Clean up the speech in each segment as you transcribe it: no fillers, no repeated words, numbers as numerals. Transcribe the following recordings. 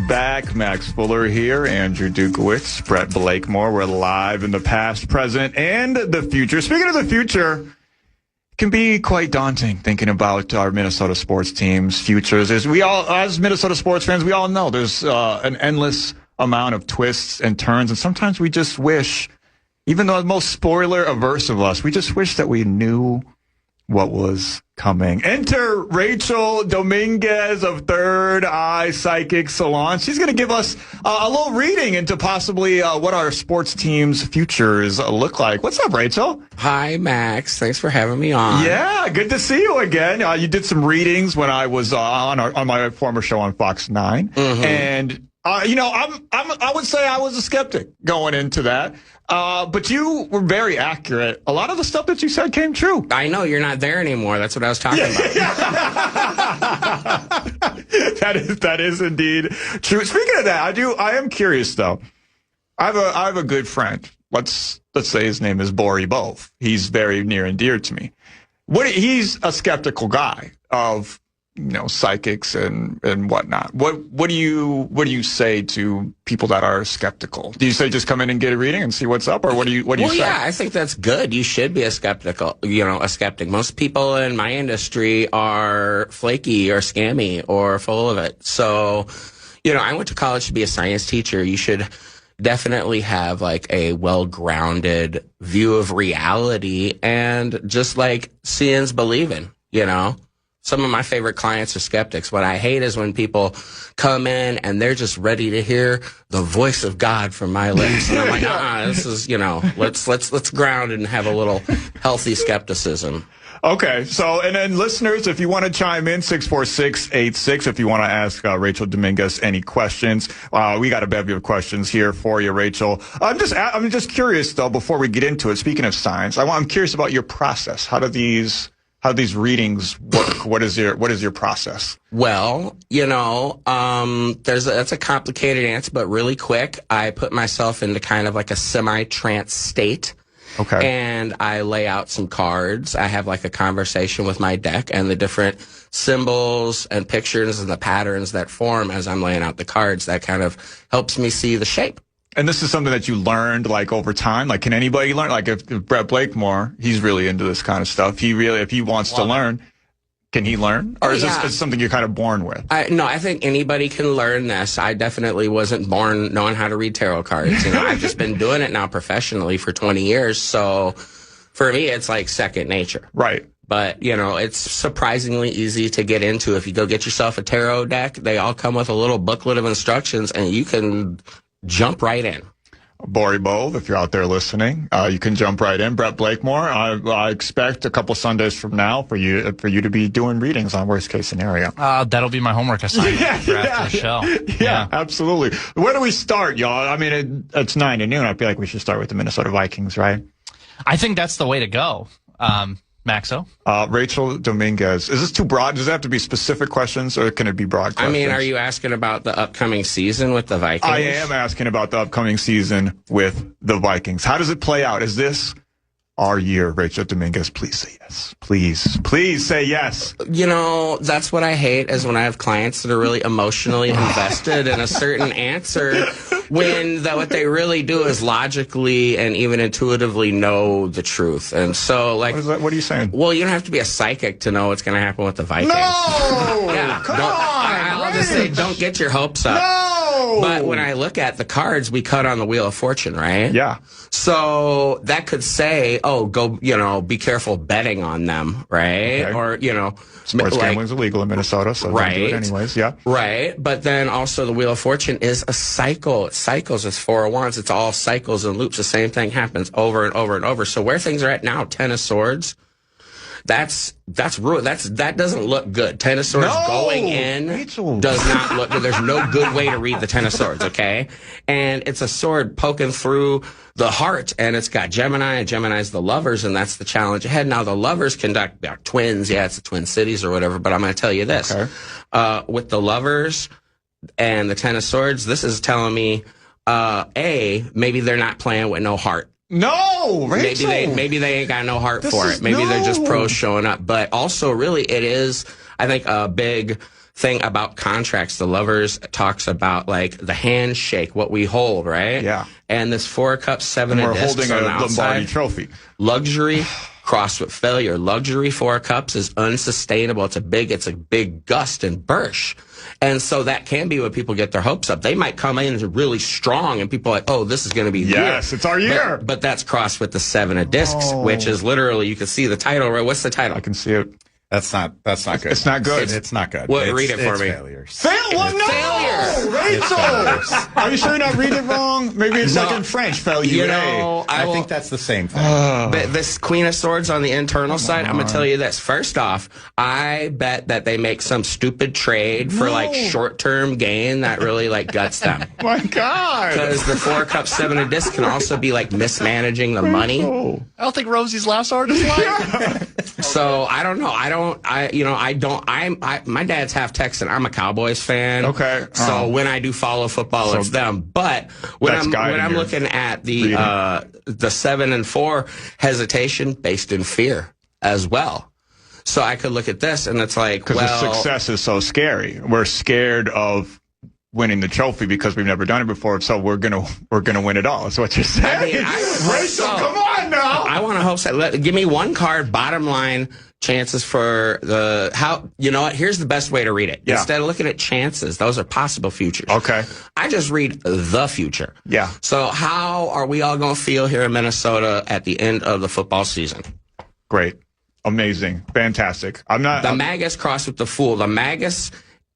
back. Max Fuller here, Andrew Dukowitz, Brett Blakemore. We're live in the past, present, and the future. Speaking of the future, it can be quite daunting thinking about our Minnesota sports team's futures. As Minnesota sports fans, we all know there's an endless amount of twists and turns, and sometimes we just wish, even though the most spoiler-averse of us, we just wish that we knew what was coming. Enter Rachel Dominguez of Third Eye Psychic Salon. She's going to give us a little reading into possibly what our sports team's futures look like. What's up, Rachel? Hi, Max. Thanks for having me on. Yeah, good to see you again. You did some readings when I was on my former show on Fox 9. Mm-hmm. And, I would say I was a skeptic going into that. But you were very accurate. A lot of the stuff that you said came true. I know, you're not there anymore. That's what I was talking about. That is indeed true. Speaking of that, I am curious though. I have a good friend. Let's say his name is Bori Bove. He's very near and dear to me. He's a skeptical guy of psychics and whatnot. What do you say to people that are skeptical? Do you say just come in and get a reading and see what's up, or what do you say? Yeah, I think that's good. You should be a skeptic. Most people in my industry are flaky or scammy or full of it. So, I went to college to be a science teacher. You should definitely have like a well-grounded view of reality, and just like seeing's believing, Some of my favorite clients are skeptics. What I hate is when people come in and they're just ready to hear the voice of God from my lips. And I'm like, this is, let's ground and have a little healthy skepticism. Okay. So, and then listeners, if you want to chime in, 64686, if you want to ask Rachel Dominguez any questions, we got a bevy of questions here for you, Rachel. I'm just curious though, before we get into it, speaking of science, I'm curious about your process. How do these readings work? What is your process? Well, that's a complicated answer, but really quick. I put myself into kind of like a semi-trance state. Okay. And I lay out some cards. I have like a conversation with my deck and the different symbols and pictures and the patterns that form as I'm laying out the cards. That kind of helps me see the shape. And this is something that you learned like over time. Like, can anybody learn? Like, if Brett Blakemore, he's really into this kind of stuff. If he wants to learn, can he learn? Or is this something you're kind of born with? No, I think anybody can learn this. I definitely wasn't born knowing how to read tarot cards. I've just been doing it now professionally for 20 years. So for me, it's like second nature. Right. But, it's surprisingly easy to get into. If you go get yourself a tarot deck, they all come with a little booklet of instructions, and you can jump right in. Bori Bove, if you're out there listening, you can jump right in. Brett Blakemore, I expect a couple Sundays from now for you to be doing readings on worst case scenario. That'll be my homework assignment after the show. Yeah, absolutely. Where do we start, y'all? I mean, it's 9 to noon. I feel like we should start with the Minnesota Vikings, right? I think that's the way to go. Maxo? Rachel Dominguez. Is this too broad? Does it have to be specific questions, or can it be broad questions? I mean, are you asking about the upcoming season with the Vikings? I am asking about the upcoming season with the Vikings. How does it play out? Is this our year, Rachel Dominguez? Please say yes. Please say yes. That's what I hate, is when I have clients that are really emotionally invested in a certain answer, when what they really do is logically and even intuitively know the truth. And so, like, what are you saying? Well, you don't have to be a psychic to know what's going to happen with the Vikings. No! Yeah, come on! I'll just say, don't get your hopes up. No! But when I look at the cards, we cut on the Wheel of Fortune, right? Yeah. So that could say, go, be careful betting on them, right? Okay. Or, sports gambling's illegal in Minnesota, so right. Don't do it anyways, yeah. Right. But then also the Wheel of Fortune is a cycle. It cycles. It's 4 of Wands. It's all cycles and loops. The same thing happens over and over and over. So where things are at now, 10 of Swords, that doesn't look good. 10 of Swords going in does not look good. There's no good way to read the 10 of Swords, okay? And it's a sword poking through the heart, and it's got Gemini, and Gemini's the lovers, and that's the challenge ahead. Now, the lovers conduct twins. Yeah, it's the Twin Cities or whatever, but I'm going to tell you this. Okay. With the lovers and the 10 of Swords, this is telling me, maybe they're not playing with no heart. No, Rachel. Maybe they ain't got no heart for it. Maybe they're just pros showing up. But also, really, it is, I think, a big thing about contracts. The Lovers talks about like the handshake, what we hold, right? Yeah. And this 4 Cup 7 We're discs holding on a the Lombardi outside. trophy. Luxury crossed with failure. Luxury 4 Cups is unsustainable. It's a big gust and burst. And so that can be what people get their hopes up. They might come in really strong and people are like, oh, this is going to be Yes, year. it's our year. But that's crossed with the 7 of discs, which is literally, you can see the title, right? What's the title? I can see it. That's not good. It's not good. It's not good. Well, read it for me. Failures. Failure! Rachel! Are you sure you're not reading it wrong? Maybe it's like in French, failure. You know, I think that's the same thing. But this Queen of Swords on the internal side, I'm going to tell you this. First off, I bet that they make some stupid trade for like short-term gain that really like guts them. My God! Because the 4 Cup 7 of disc can also be like mismanaging the money. I don't think Rosie's last art is lying. So I don't know. My dad's half Texan. I'm a Cowboys fan. Okay. So when I do follow football, it's them. But when I'm looking at the 7 and 4 hesitation based in fear as well. So I could look at this and it's like, because the success is so scary. We're scared of winning the trophy because we've never done it before. So we're gonna win it all. That's what you're saying. Rachel, come on now. I want to hope so. Give me one card. Bottom line chances for you know what? Here's the best way to read it. Yeah. Instead of looking at chances, those are possible futures. Okay. I just read the future. Yeah. So how are we all going to feel here in Minnesota at the end of the football season? Great. Amazing. Fantastic. The Magus crossed with the Fool. The Magus,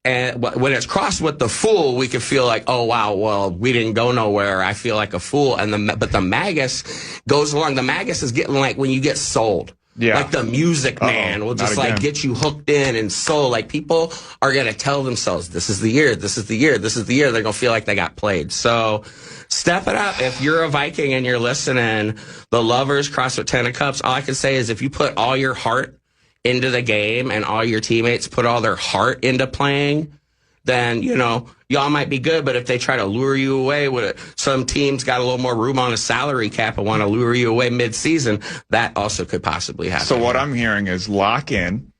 and when it's crossed with the Fool, we can feel like, oh wow, well we didn't go nowhere. I feel like a fool. But the Magus goes along. The Magus is getting like when you get sold. Yeah. Like the Music Man will just like get you hooked in and sold. Like people are going to tell themselves, this is the year, this is the year, this is the year. They're going to feel like they got played. So step it up. If you're a Viking and you're listening, the Lovers cross with 10 of Cups. All I can say is if you put all your heart into the game and all your teammates put all their heart into playing, then, you know, y'all might be good. But if they try to lure you away with it, some teams got a little more room on a salary cap and want to lure you away mid-season, that also could possibly happen. So what I'm hearing is lock in,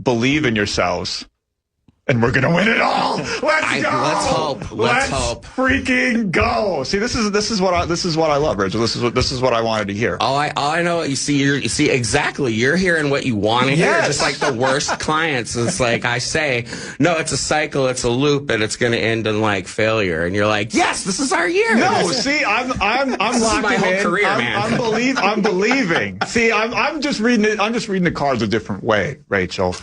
believe in yourselves, and we're gonna win it all. Let's go. Let's hope. Let's hope. Freaking go. See, this is what I love, Rachel. This is what I wanted to hear. All I know, you see exactly. You're hearing what you want to hear. Yes. Just like the worst clients. It's like I say, no, it's a cycle, it's a loop, and it's going to end in like failure. And you're like, yes, this is our year. No, see, I'm This is locking my whole in. career, man. I'm believing. See, I'm just reading it. I'm just reading the cards a different way, Rachel.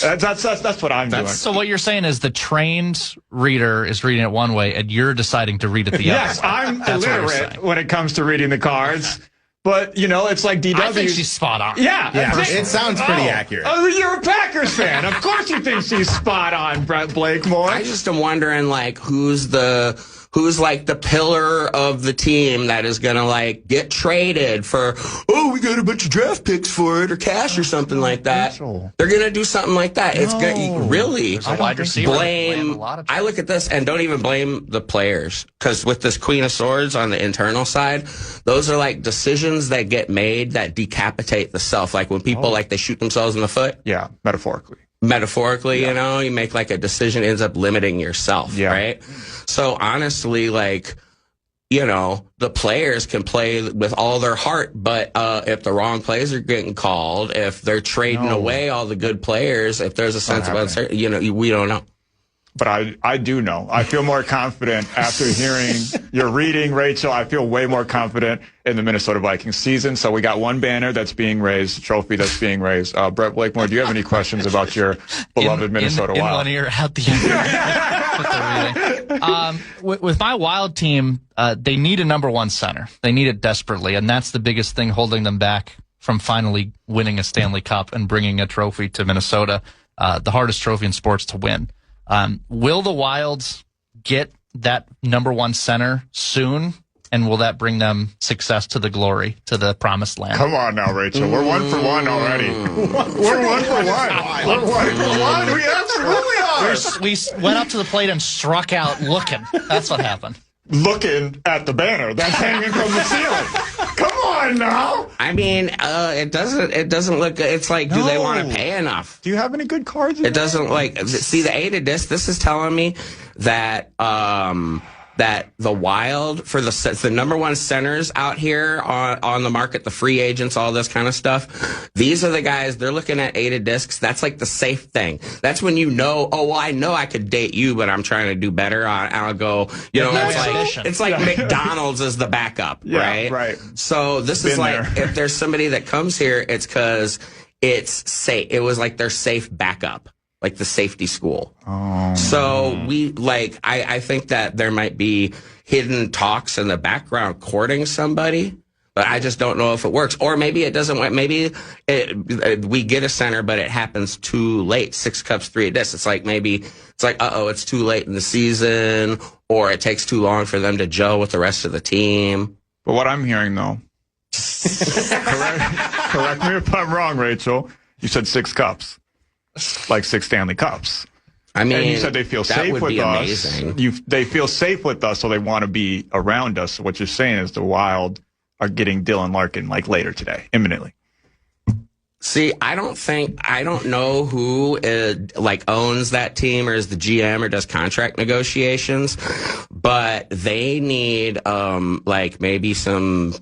That's what I'm doing. So what you're saying is the trained reader is reading it one way, and you're deciding to read it the yes, other way. I'm That's illiterate when it comes to reading the cards. But, you know, it's like DW. I think she's spot on. Yeah. It sounds pretty accurate. Oh, you're a Packers fan. Of course you think she's spot on, Brett Blakemore. I just am wondering, like, who's like the pillar of the team that is going to like get traded for, oh, we got a bunch of draft picks for it or cash or something like that. They're going to do something like that. It's going really A wide receiver. blame. I look at this and don't even blame the players, because with this Queen of Swords on the internal side, those are like decisions that get made that decapitate the self. Like when people like they shoot themselves in the foot. Yeah, metaphorically. You know, you make like a decision, ends up limiting yourself, right? So honestly, like, you know, the players can play with all their heart, but if the wrong plays are getting called, if they're trading away all the good players, if there's a sense of uncertainty, you know, we don't know. But I do know. I feel more confident after hearing your reading, Rachel. I feel way more confident in the Minnesota Vikings season. So we got one banner that's being raised, a trophy that's being raised. Brett Blakemore, do you have any questions about your beloved Minnesota Wild? In one ear, out the other. With my Wild team, they need a number one center. They need it desperately, and that's the biggest thing holding them back from finally winning a Stanley Cup and bringing a trophy to Minnesota, the hardest trophy in sports to win. Will the Wilds get that number one center soon? And will that bring them success to the glory, to the promised land? Come on now, Rachel. We're 1 for 1 already. We're 1 for 1. We're 1 for 1. We absolutely are. We went up to the plate and struck out looking. That's what happened. Looking at the banner that's hanging from the ceiling. Come on on now. I mean, it doesn't look good. It's like, do they want to pay enough? Do you have any good cards? It doesn't see the aided disc. This is telling me that that the Wild for the number one centers out here on the market, the free agents, all this kind of stuff. These are the guys they're looking at aided discs. That's like the safe thing. That's when you know, oh, well, I know I could date you, but I'm trying to do better. I'll go, it's like McDonald's is the backup, right? Right. So this is like if there's somebody that comes here, it's because it's safe. It was like their safe backup. Like the safety school. Oh. So I think that there might be hidden talks in the background courting somebody, but I just don't know if it works. Or maybe it doesn't work. Maybe we get a center, but it happens too late. 6 cups, 3 discs. It's like it's too late in the season, or it takes too long for them to gel with the rest of the team. But what I'm hearing, though, correct me if I'm wrong, Rachel, you said 6 cups. Like 6 Stanley Cups. I mean, and you said they feel safe with us. They feel safe with us, so they want to be around us. So what you're saying is the Wild are getting Dylan Larkin like later today, imminently. See, I don't know who owns that team or is the GM or does contract negotiations, but they need maybe some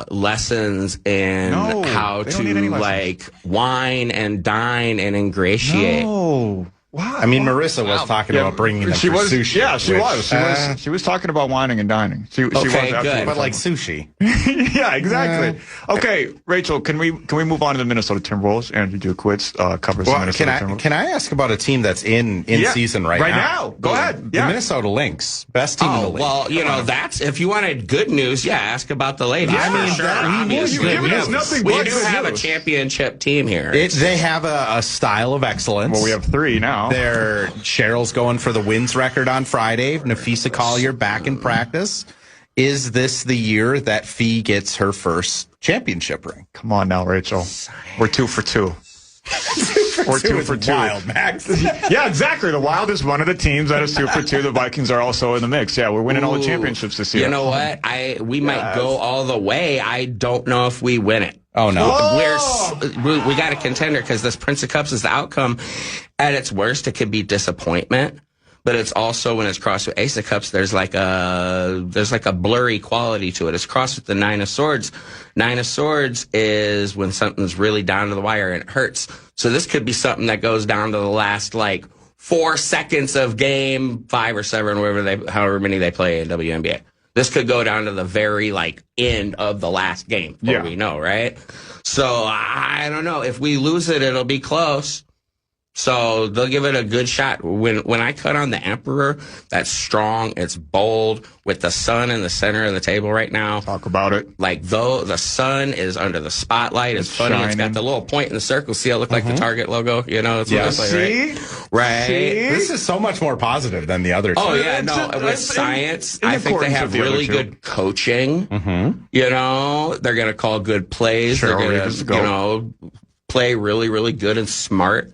lessons in how to wine and dine and ingratiate. No. Wow. I mean, Marissa was talking about bringing them for sushi. Yeah, she was talking about whining and dining. She was good. But like sushi. Yeah, exactly. Okay, Rachel, can we move on to the Minnesota Timberwolves? Andrew Dukowitz covers the Minnesota Timberwolves. Can I ask about a team that's in season right now? Go ahead. The Minnesota Lynx, best team in the league. Well, that's if you wanted good news. Yeah, ask about the ladies. Yeah, I mean, sure. Obviously, we do have a championship team here. They have a style of excellence. Well, we have 3 now. Cheryl's going for the wins record on Friday. Nafisa Collier back in practice. Is this the year that Fee gets her first championship ring? Come on now, Rachel. We're 2 for 2. We're 2 for 2. Wild, Max. Yeah, exactly. The Wild is one of the teams that is 2 for 2. The Vikings are also in the mix. Yeah, we're winning all the championships this year. You know what? We might go all the way. I don't know if we win it. Oh, no. We got a contender because this Prince of Cups is the outcome. At its worst, it could be disappointment. But it's also, when it's crossed with Ace of Cups, there's like a blurry quality to it. It's crossed with the Nine of Swords. Nine of Swords is when something's really down to the wire and it hurts. So this could be something that goes down to the last 4 seconds of game 5 or 7, however many they play in WNBA. This could go down to the very end of the last game. We know, right? So I don't know. If we lose it, it'll be close. So they'll give it a good shot. When I cut on the Emperor, that's strong. It's bold with the sun in the center of the table right now. Talk about it. Though the sun is under the spotlight, it's funny. Shining. It's got the little point in the circle. See how it look like the Target logo? That's what it's like, right? See? This is so much more positive than the other two. Oh, yeah. With science, I think they have really good coaching. Mm-hmm. They're going to call good plays. They're going to, play really, really good and smart.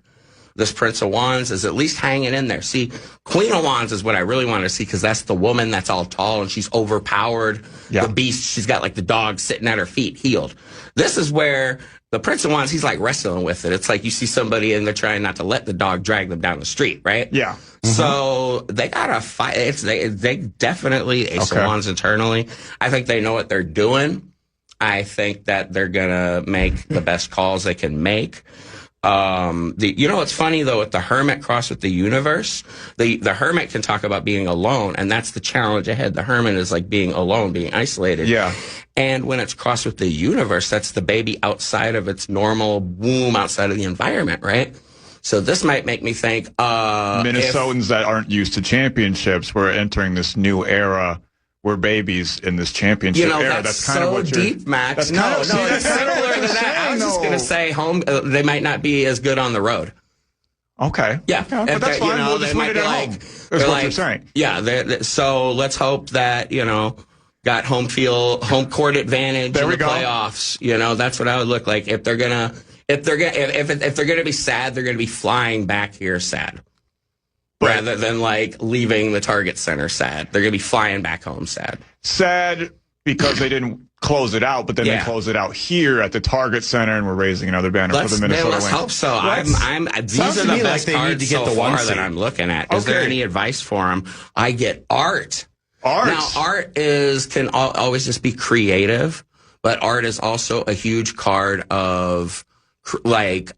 This Prince of Wands is at least hanging in there. See, Queen of Wands is what I really want to see because that's the woman that's all tall and she's overpowered. Yeah. The beast, she's got the dog sitting at her feet, healed. This is where the Prince of Wands, he's wrestling with it. It's like you see somebody and they're trying not to let the dog drag them down the street, right? Yeah. Mm-hmm. So they got to fight. They definitely, Ace of Wands internally, I think they know what they're doing. I think that they're going to make the best calls they can make. What's funny though, with the Hermit cross with the Universe, the Hermit can talk about being alone, and that's the challenge ahead. The Hermit is being alone, being isolated. Yeah. And when it's crossed with the Universe, that's the baby outside of its normal womb, outside of the environment, right? So this might make me think, Minnesotans that aren't used to championships, we're entering this new era. We're babies in this championship era. That's kind of what deep, Max. No, it's similar to that. I was just going to say they might not be as good on the road. Okay. Yeah. But that's fine. We'll just win it at home. That's what you're saying. Yeah. So let's hope that, got home court advantage in the playoffs. That's what I would look like. If they're going to be sad, they're going to be flying back here sad. Rather than leaving the Target Center sad. They're going to be flying back home sad. Sad because they didn't close it out, but then they closed it out here at the Target Center, and we're raising another banner for the Minnesota Let's Lynx. hope so. These are the best cards so far that I'm looking at. Is there any advice for them? I get art. Now, art can always just be creative, but art is also a huge card of like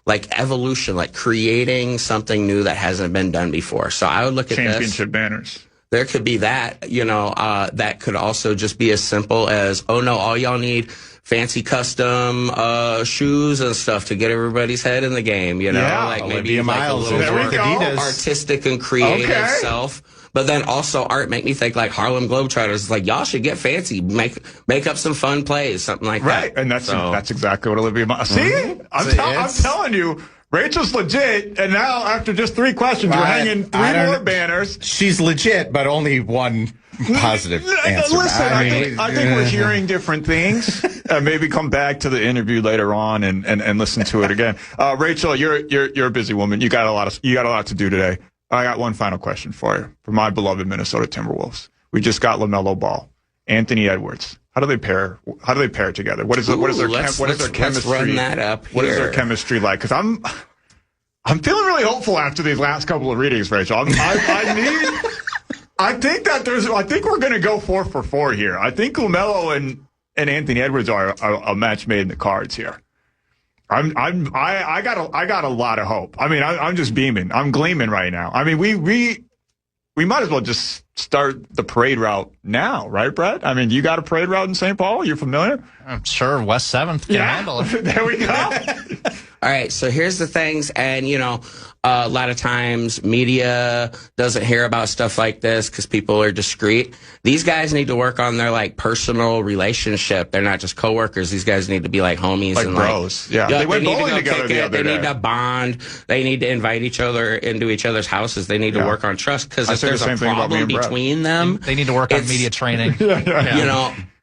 evolution, like creating something new that hasn't been done before. So I would look at championship banners. There could be that, that could also just be as simple as, oh no, all y'all need fancy custom shoes and stuff to get everybody's head in the game, like maybe like a little more artistic and creative self. But then also art make me think like Harlem Globetrotters, like y'all should get fancy, make up some fun plays, something like that. Right, and that's exactly what Olivia. See, I'm telling you. Rachel's legit, and now after just 3 questions, we're hanging 3 more banners. She's legit, but only one positive answer. Listen, I think we're hearing different things. Maybe come back to the interview later on and listen to it again. Rachel, you're a busy woman. You got a lot to do today. I got one final question for you. For my beloved Minnesota Timberwolves, we just got LaMelo Ball, Anthony Edwards. How do they pair together? What is their chemistry? Let's run that up here. What is their chemistry like? Because I'm feeling really hopeful after these last couple of readings, Rachel. I think we're going to go 4 for 4 here. I think LaMelo and Anthony Edwards are a match made in the cards here. I got a lot of hope. I mean, I'm just beaming. I'm gleaming right now. I mean, we might as well just start the parade route now, right, Brett? I mean, you got a parade route in St. Paul? You're familiar? I'm sure West 7th can handle it. There we go. All right, so here's the things, and a lot of times media doesn't hear about stuff like this because people are discreet. These guys need to work on their personal relationship. They're not just coworkers. These guys need to be like homies, like and bros. They went bowling together the other day. They need to bond. They need to invite each other into each other's houses. They need to work on trust, because if there's a problem between them, they need to work on media training.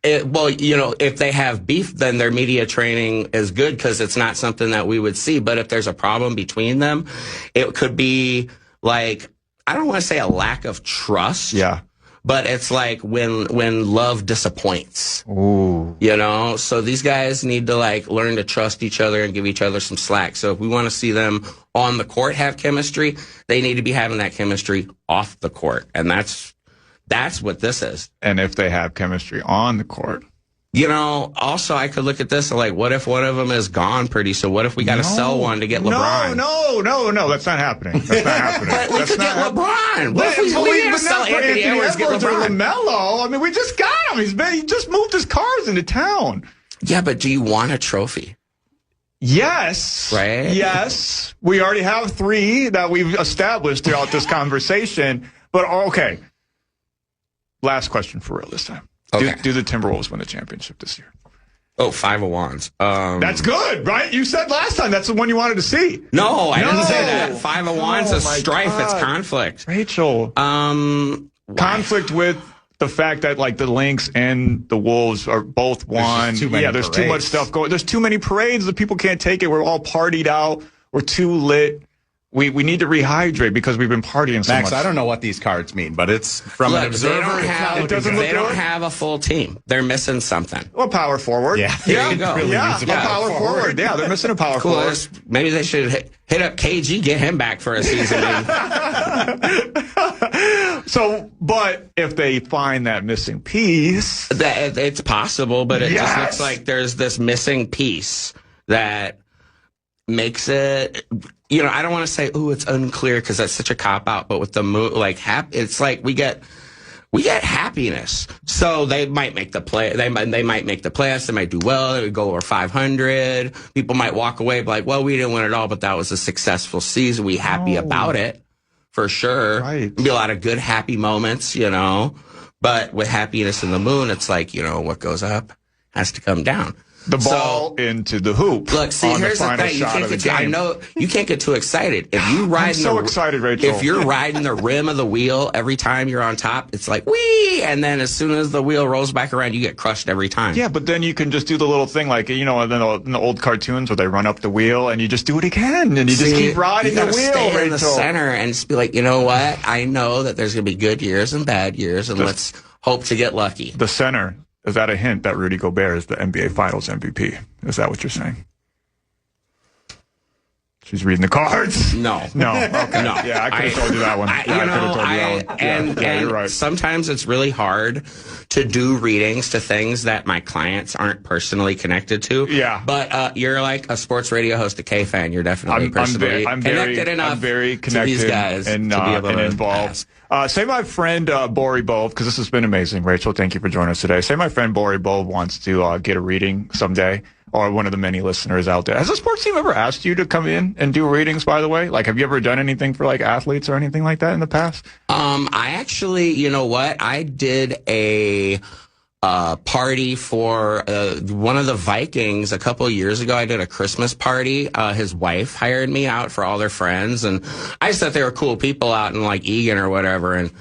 If they have beef, then their media training is good because it's not something that we would see. But if there's a problem between them, it could be like, I don't want to say a lack of trust. Yeah. But it's like when love disappoints. Ooh. So these guys need to learn to trust each other and give each other some slack. So if we want to see them on the court have chemistry, they need to be having that chemistry off the court. And that's what this is. And if they have chemistry on the court. Also I could look at this and what if one of them is gone pretty? So what if we got to sell one to get LeBron? No, that's not happening. That's not happening. But we could get LeBron. What if we got to sell Anthony Edwards, get LeBron? LaMelo. I mean, we just got him. He just moved his cars into town. Yeah, but do you want a trophy? Yes. Right? Yes. We already have 3 that we've established throughout this conversation. But okay. Last question for real this time. Okay. Do the Timberwolves win the championship this year? Oh, 5 of Wands. That's good, right? You said last time that's the one you wanted to see. No, I didn't say that. 5 of Wands is strife. God. It's conflict. Rachel. Conflict with the fact that the Lynx and the Wolves are both won. There's too much stuff going. There's too many parades. The people can't take it. We're all partied out. We're too lit. We need to rehydrate because we've been partying so much. Max, I don't know what these cards mean, but it's from an observer. They don't have a full team. They're missing something. Well, power forward. Yeah, there you go. Really a power forward. Yeah, they're missing a power forward. Maybe they should hit up KG, get him back for a season. But if they find that missing piece, it's possible. But it just looks like there's this missing piece that makes it. I don't want to say, it's unclear because that's such a cop out. But with the mood, it's like we get happiness. So they might make the play. They might make the playoffs. They might do well. They would go over 500. People might walk away like, well, we didn't win it all, but that was a successful season. We happy about it for sure. Right. Be a lot of good happy moments, But with happiness in the moon, it's like what goes up has to come down. The ball into the hoop. Look, see, here's the thing. I know you can't get too excited. If you ride, I'm so excited, Rachel. If you're riding the rim of the wheel every time you're on top, it's like whee, and then as soon as the wheel rolls back around, you get crushed every time. Yeah, but then you can just do the little thing in the old cartoons where they run up the wheel and you just do it again, and you just keep riding the wheel. Stay Rachel. In the center and just be like, you know what? I know that there's gonna be good years and bad years, and let's hope to get lucky. The center, is that a hint that Rudy Gobert is the NBA Finals MVP? Is that what you're saying? She's reading the cards. No. Okay. No. Yeah, I could have told you that one. You're right. Sometimes it's really hard to do readings to things that my clients aren't personally connected to. Yeah. But you're like a sports radio host at KFAN. You're definitely personally connected enough I'm very connected to these guys and to be able to involved. Say my friend Bori Bove, because this has been amazing. Rachel, thank you for joining us today. Say my friend Bori Bove wants to get a reading someday, or one of the many listeners out there. Has the sports team ever asked you to come in and do readings, by the way? Like, have you ever done anything for, like, athletes or anything like that in the past? I actually, you know what? I did a party for one of the Vikings a couple of years ago. I did a Christmas party. His wife hired me out for all their friends, and I just thought they were cool people out in, like, Egan or whatever, and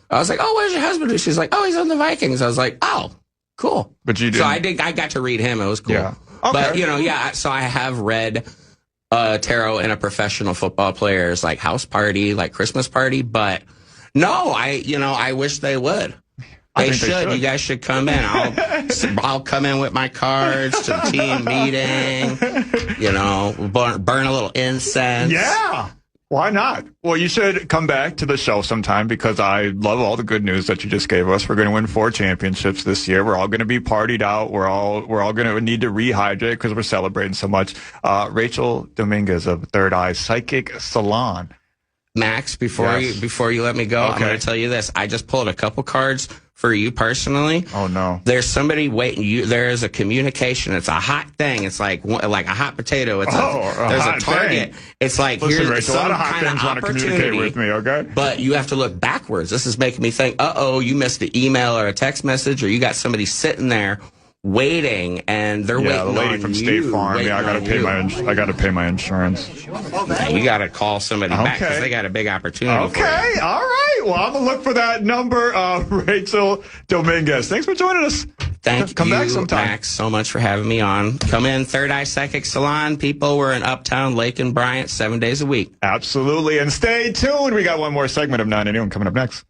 I was like, oh, what does your husband do? She's like, oh, he's on the Vikings. I was like, oh, cool. But you didn't. So I got to read him. It was cool. Yeah. Okay. But, you know, yeah, so I have read tarot in a professional football player's, like, house party, like, Christmas party. But, no, I wish they would. They should. You guys should come in. I'll come in with my cards to the team meeting, you know, burn a little incense. Yeah. Why not? Well, you should come back to the show sometime, because I love all the good news that you just gave us. We're going to win 4 championships this year. We're all going to be partied out. We're all going to need to rehydrate because we're celebrating so much. Rachel Dominguez of Third Eye Psychic Salon. Max, before you let me go, I'm going to tell you this. I just pulled a couple cards for you personally. Oh no! There's somebody waiting. There is a communication. It's a hot thing. It's like a hot potato. It's there's a target. Thing. It's like, listen, here's Rachel, some a lot of hot kind things of want to communicate with me. Okay, but you have to look backwards. This is making me think. You missed an email or a text message, or you got somebody sitting there waiting, and they're waiting on you. The lady from State Farm. Yeah, I got to pay my insurance. Yeah, you got to call somebody back because they got a big opportunity. Okay, all right. Well, I'm gonna look for that number, Rachel Dominguez. Thanks for joining us. Come back sometime. Max, so much for having me on. Come in, Third Eye Psychic Salon. People, we're in Uptown, Lake and Bryant, 7 days a week. Absolutely, and stay tuned. We got one more segment of 9 to Noon coming up next.